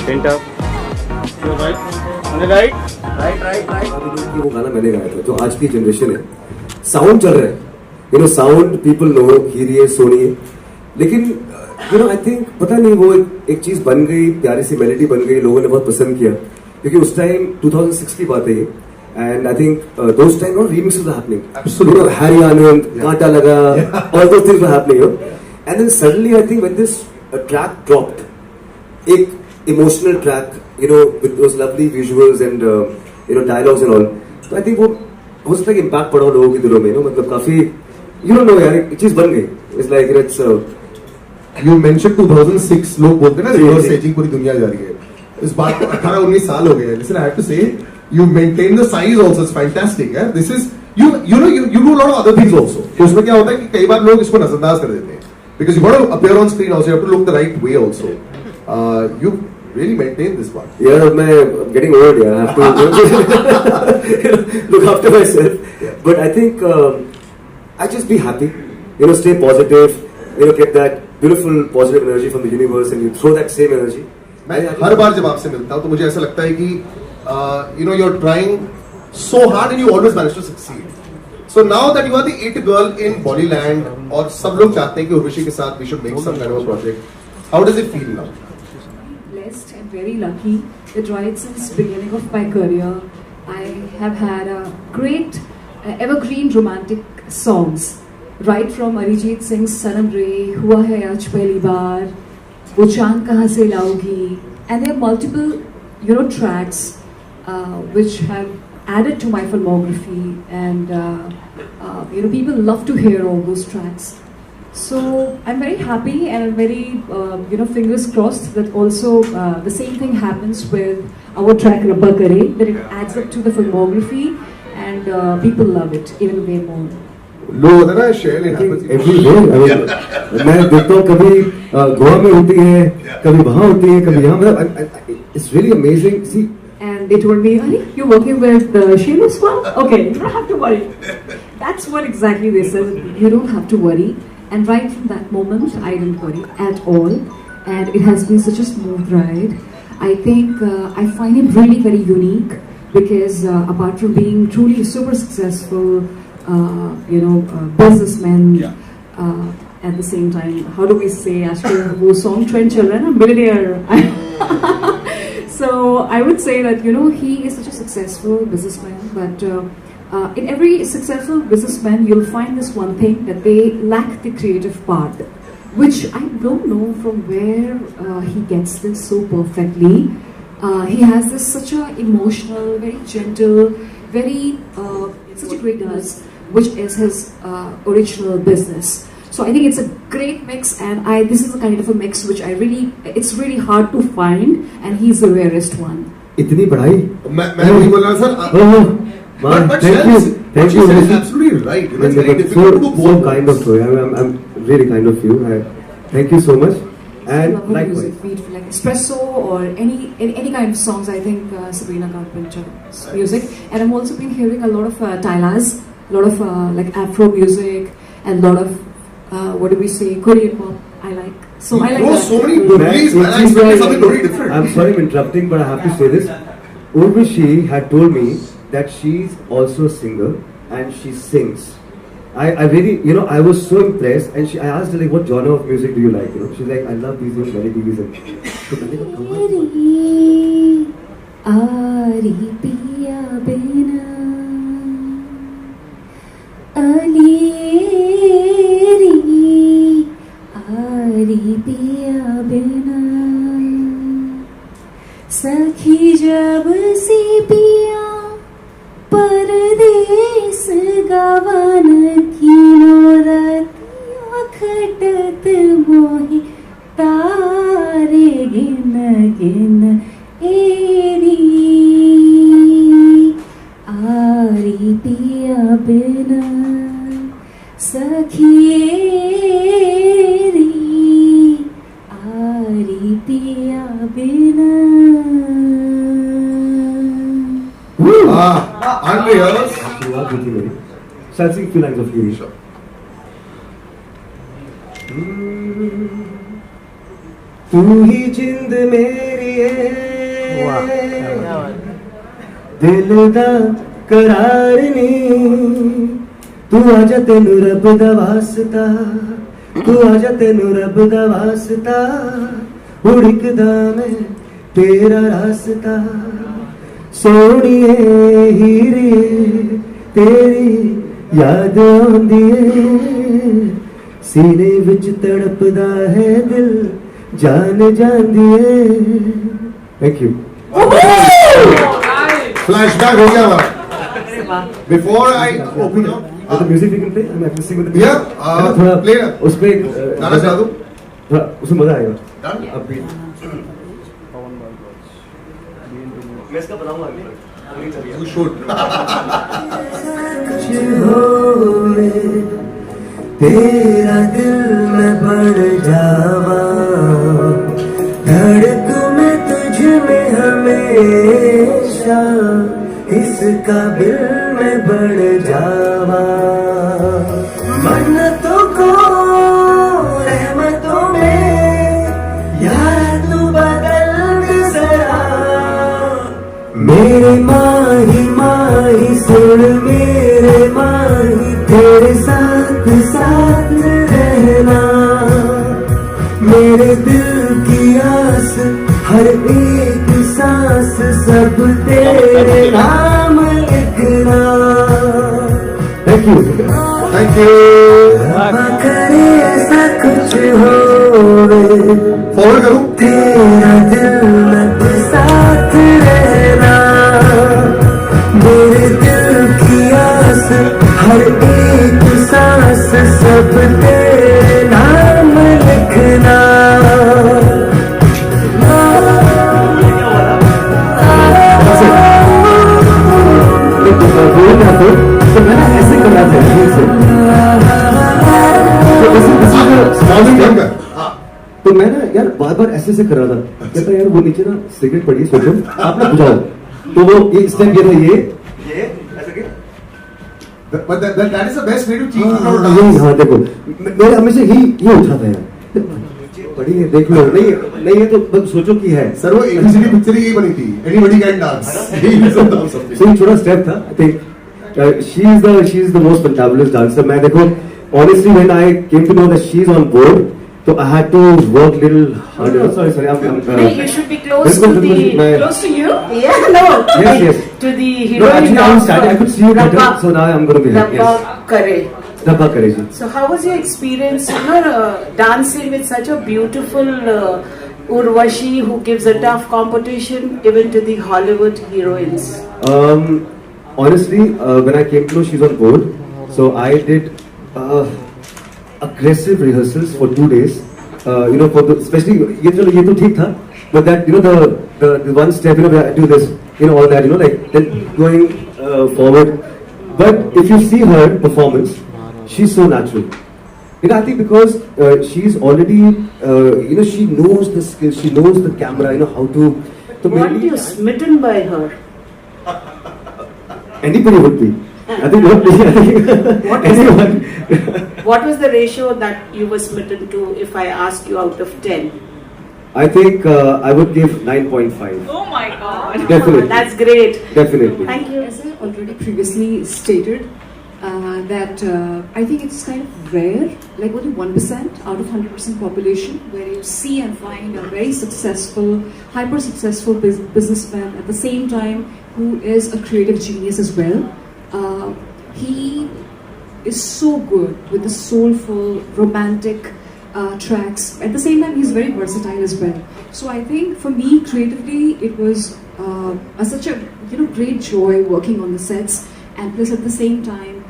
Center. Right वो गाना मैंने गाया था जो आज की जनरेशन है. साउंड चल रहा है, you know sound people know, हीरिए सोनिए, लेकिन यू नो आई थिंक पता नहीं वो एक चीज बन गई, प्यारी सी मेलोडी बन गई, लोगों ने बहुत पसंद किया क्योंकि उस टाइम 2006 की बात है ये. And I think those time remixes were happening. Absolutely. You know, Harry Anand, Kaanta Laga, all those things were happening. You know? And then suddenly I think when this track dropped, एक emotional track, you know, with those lovely visuals and you know dialogues and all. So I think वो हो सकता है कि impact पड़ा लोगों के दिलों में, you know, मतलब काफी, you don't know यार, एक चीज बन गई. It's like it's. You mentioned 2006 लोग बोलते हैं ना reverse aging पूरी दुनिया जा रही है. इस बात को 18-19 साल हो गए. Listen, I have to say. You maintain the size also, it's fantastic. Yeah? This is you know you do a lot of other things also. तो उसमें क्या होता है कि कई बार लोग इसको नजरअंदाज कर देते हैं. Because you got to appear on screen also, you have to look the right way also. You really maintain this part. Yeah, I'm getting old. Yeah, I have to look after myself. Yeah. But I think I just be happy. You know, stay positive. You know, get that beautiful positive energy from the universe, and you throw that same energy. मैं हर बार जब आपसे मिलता हूँ तो मुझे ऐसा लगता है कि you know you're trying so hard and you always manage to succeed. So now that you are the it girl in Bollyland और सब लोग चाहते हैं कि उर्वशी के साथ we should make some kind of a project. How does it feel now? Blessed and very lucky that right since beginning of my career I have had a great evergreen romantic songs right from Arijit Singh's Sanam Re, Hua Hai Aaj Pehli Baar, वो चांद कहाँ से लाओगी, and there are multiple you know tracks which have added to my filmography, and you know people love to hear all those tracks. So I'm very happy and I'm very you know fingers crossed that also the same thing happens with our track Rabba Kare, that it adds up to the filmography and people love it even way more. लोग होता है ना share in मैं देखता हूँ कभी गोवा में होती है, कभी वहाँ होती है, कभी यहाँ, मतलब it's really amazing. See, and they told me, "Honey, you're working with Sheamus one? Okay, you don't have to worry." That's what exactly they said. You don't have to worry. And right from that moment, I didn't worry at all, and it has been such a smooth ride. I think I find him really very unique because apart from being truly super successful. You know, businessmen. At the same time, how do we say? Actually, वो song trend चल रहा है ना, millionaire. So I would say that you know he is such a successful businessman, but in every successful businessman, you'll find this one thing that they lack the creative part, which I don't know from where he gets this so perfectly. He has this such a emotional, very gentle, very such a great nurse. Which is his original business. So I think it's a great mix, and this is a kind of a mix which it's really hard to find, and he's the rarest one. इतनी पढ़ाई? मैं वही बोल रहा sir. But thank you. Absolutely right. It's very difficult to do both. So kind of you. I'm really kind of you. Thank you so much. And likewise. Music, like espresso or any kind of songs. I think Sabrina Carpenter's music, and I've also been hearing a lot of Tylaz. A lot of like Afro music and a lot of what do we say, Korean pop. I like. So I like that. So many movies, man. I expected something totally different. I'm sorry I'm interrupting, but I have to say this. Urvashi had told me that she's also a singer and she sings. I really, you know, I was so impressed, and I asked her like, what genre of music do you like? You know, she's like, I love these melodies and. So Ari piya bina. Aleri, Ari piya bina, sakhi jab se piya, pardesh gavan kino ratiya khatat mohi, tare gin gin eri, Ari piya bina. सखिएरी आरी पिया बिना. Andreas. So I'll sing a few lines of you. तू ही जिंद मेरी है, दिल दा करार नी, तू आजा तेनू रब दा वास्ता, तू आजा तेनू रब दा वास्ता, उड़कदा मैं तेरा रास्ता, सोनिए हीरे तेरी याद आंदी है, सीने विच तड़पदा है दिल जान जांदी है. Thank you. Flashback हो गया. Before I open up, The music we can play. I'm practicing with the Yeah, थोड़ा play ना. उसपे गाना चला दो. थोड़ा उसमें मजा आएगा. Done? Upbeat. मैं इसका बनाऊंगा अभी. You should. कुछ होवे, तेरा दिल में बढ़ जावा, धड़क में तुझ में हमेशा, इसका दिल में बढ़ जावा, मन्नतों को रहमतों में यार तू बदल दे जरा, मेरे माही सुन मेरे माही, तेरे साथ साथ रहना, मेरे दिल की आस हर एक सांस सब तेरे नाम लिखना. Thank you. Thank you. करे ऐसा कुछ होवे, Forward करूं? तेरा दिल में साथ रहना, मेरे दिल की आस हर एक सांस सब तेरे नाम लिखना. तो मैंने ऐसे करा था तो मैं ना यार बार बार ऐसे कर रहा था, कहता यार वो नीचे ना सिगरेट पड़ी है, सोचो आप ना बुझाओ, तो वो ये स्टेप ये था, ये ऐसे के But that is the best way to teach people how to यही. dance. हाँ देखो मेरे हमेशा ये उठा था यार, पड़ी है देख लो, नहीं है तो बस सोचो कि है. सर वो एबीसीडी पिक्चर ही यही बनी थी. Anybody can dance. यही सब डांस सब. So ये छोटा स्टेप था. I think she is the most fantabulous dancer. मैं देखो honestly when I came to know that she is on board, so I had to work little harder. Sorry, I'm No, you should be close to बिल्कुल, the मैं- close to you. Yeah, no. Yes, yes. To the No, heroine actually I was standing. I could see you better, Rabba- so now I'm going to be here. Rabba Yes. Kare. Rabba Kareji. So how was your experience, dancing with such a beautiful Urvashi who gives a tough competition even to the Hollywood heroines? Honestly, when I came to know she's on board, so I did aggressive rehearsals for 2 days. For the, especially ये तो ठीक था, but that the one step where I do this, all that, like then going forward. But if you see her performance, she's so natural. I think because she's already, she knows the skills, she knows the camera, how to. Weren't you smitten by her? Anybody would be. I think anyone. What was the ratio that you were smitten to if I ask you out of 10? I think I would give 9.5. Oh my God. Definitely. That's great. Definitely. Thank you. As I already previously stated, that I think it's kind of rare, like only 1% out of 100% population, where you see and find a very successful, hyper successful businessman at the same time who is a creative genius as well. He is so good with the soulful, romantic tracks. At the same time, he's very versatile as well. So I think for me, creatively, it was such a great joy working on the sets, and plus at the same time,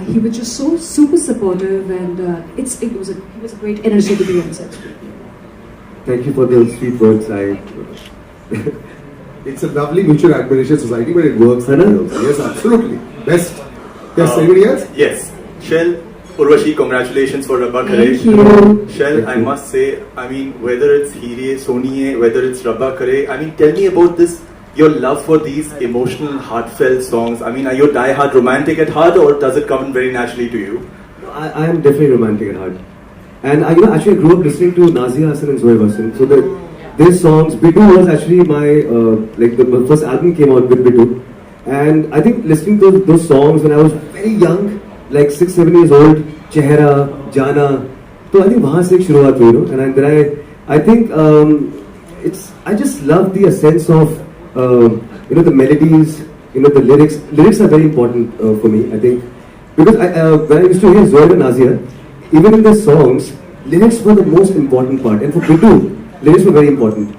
he was just so super supportive, and it was a great energy to be on set. Thank you for those sweet words. It's a lovely mutual admiration society, but it works. Hello? Yes, absolutely. Best. Yes, anybody else? Yes. Shell, Urvashi, congratulations for Rabba Kare. Thank you. Shell, Thank I you. must say, whether it's Hire, Soniye, whether it's Rabba Kare, tell me about this, your love for these emotional, heartfelt songs. Are you die-hard romantic at heart, or does it come very naturally to you? I am definitely romantic at heart. And I, actually grew up listening to Nazia Hassan and Zoe Hassan. So their songs, Bitu was actually my my first album came out with Bitu, and I think listening to those songs when I was very young, like 6-7 years old, Chehra, Jana. So I think वहाँ से एक शुरुआत हुई, and then I think I just love the essence of the melodies, the lyrics. Lyrics are very important for me, I think, because when I used to hear Zoe and Nazia, even in their songs, lyrics were the most important part, and for Bitu, lyrics were very important.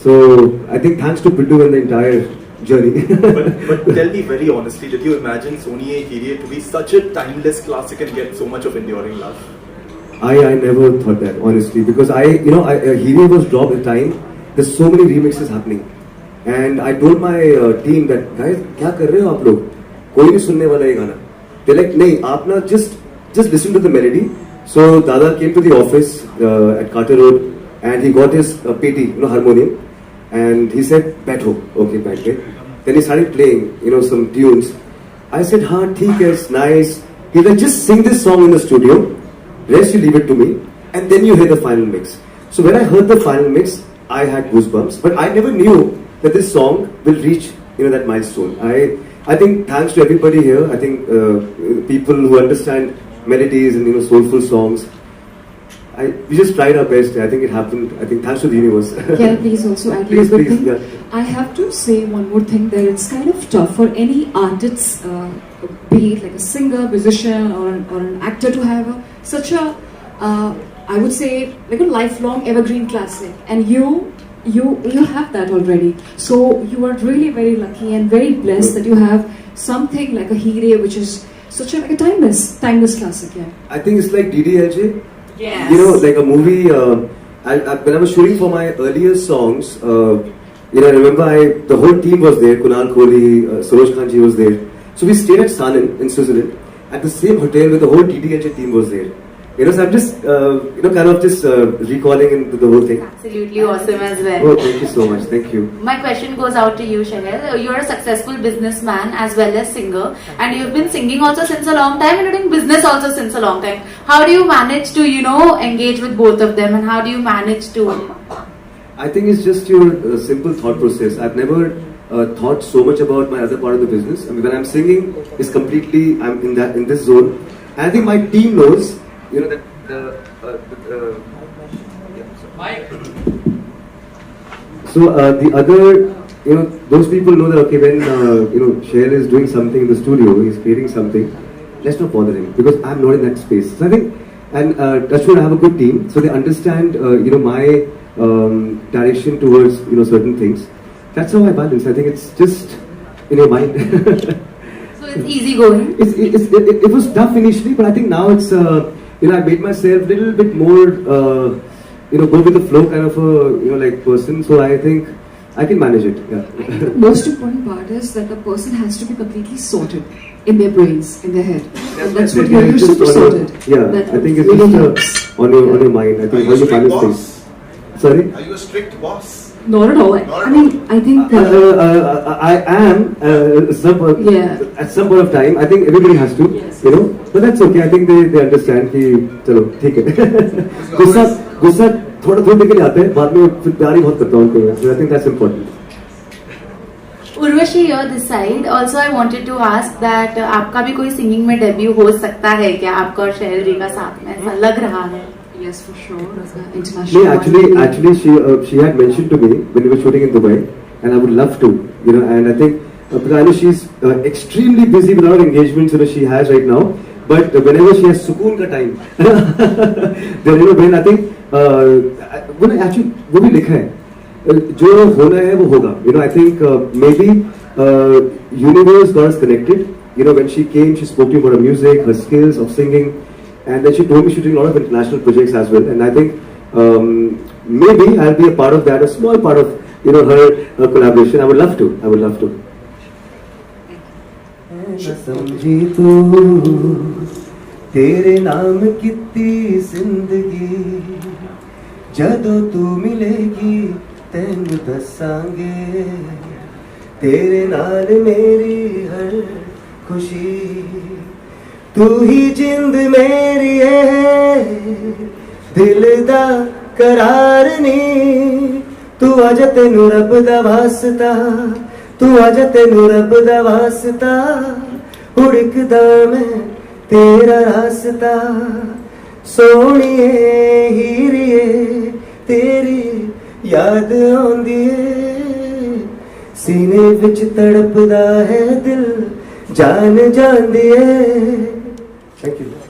So I think thanks to Bitu and the entire journey. but tell me very honestly, did you imagine Soniye Hiriye to be such a timeless classic and get so much of enduring love? I never thought that, honestly, because Hiriye was dropped at the time. There's so many remixes happening, and I told my team that, guys, क्या कर रहे हो आप लोग? कोई नहीं सुनने वाला ये गाना. They're like, नहीं, आप ना just listen to the melody. So Dada came to the office at Carter Road, and he got his PT, harmonium, and he said, "Baitho, okay, baith gaye." Then he started playing, some tunes. I said, "हाँ, ठीक है, it's nice." He said, "Just sing this song in the studio. Rest you leave it to me, and then you hear the final mix." So when I heard the final mix, I had goosebumps, but I never knew that this song will reach, that milestone. I think thanks to everybody here. I think people who understand melodies and soulful songs. We just tried our best. I think it happened. I think thanks to the universe. Can I please also add Please, one thing? yeah. I have to say one more thing that it's kind of tough for any artist, be it like a singer, musician, or an actor, to have such a, I would say, like a lifelong evergreen classic. And you have that already. So you are really very lucky and very blessed that you have something like a Hiriye, which is such a timeless classic. Yeah. I think it's like DDLJ. Yes. Like a movie. When I was shooting for my earlier songs, I remember the whole team was there. Kunal Kohli, Saroj Khanji was there. So we stayed at Sanin in Switzerland at the same hotel where the whole DDLJ team was there. So I'm just, kind of just recalling into the whole thing. Absolutely awesome as well. Oh, thank you so much. Thank you. My question goes out to you, Shahel. You're a successful businessman as well as singer, and you've been singing also since a long time, and you're doing business also since a long time. How do you manage to, engage with both of them, and how do you manage to? I think it's just your simple thought process. I've never thought so much about my other part of the business. I mean, when I'm singing, it's completely, I'm in this zone. And I think my team knows, that the other, those people know that, okay, when, Shahel is doing something in the studio, he's creating something, let's not bother him, because I'm not in that space. So I think, and that's why I have a good team, so they understand, my direction towards, certain things. That's how I balance. I think it's just in your mind. So it's easy going. It was tough initially, but I think now it's, I made myself a little bit more, go with the flow kind of a, person. So I think I can manage it. Yeah. I think the most important part is that the person has to be completely sorted in their brains, in their head. And that's what you're super sorted. Yeah, I think it's really just on your mind. I think how you manage things. Sorry? Are you a strict boss? Not at all. I think. I am at some point of time. I think everybody has to, but that's okay. I think they understand कि चलो ठीक है. गुस्सा थोड़ा देर के लिए आता है. बाद में फिर प्यार ही बहुत करता हूँ उनको. So I think that's important. Urvashi, you're this side. Also, I wanted to ask that आपका भी कोई सिंगिंग में डेब्यू हो सकता है क्या? आपका और शहल री का साथ में ऐसा लग रहा है? Yes, for sure. International. No, actually, she had mentioned to me when we were shooting in Dubai, and I would love to, and I think because I know she's extremely busy with a lot of engagements she has right now. But whenever she has sukoon ka time, then when I think actually वो भी लिखा है जो होना है वो होगा. I think maybe universe got us connected. When she came, she spoke to me about her music, her skills of singing. And then she told me she's doing a lot of international projects as well. And I think maybe I'll be a part of that, a small part of her collaboration. I would love to. समझी तू तेरे नाम कितनी जिंदगी जदों तू मिलेगी तैनू दसांगे तेरे नाल मेरी हर खुशी तू ही जिंद मेरी है दिल दा करार नी तू आजा तेनू रब दा वास्ता तू आजा तेनू रब दा वास्ता उड़कदा मैं तेरा रास्ता सोहणिए हीरिए तेरी याद आउंदी ए सीने विच तड़पदा है दिल जान जांदी ए थैंक यू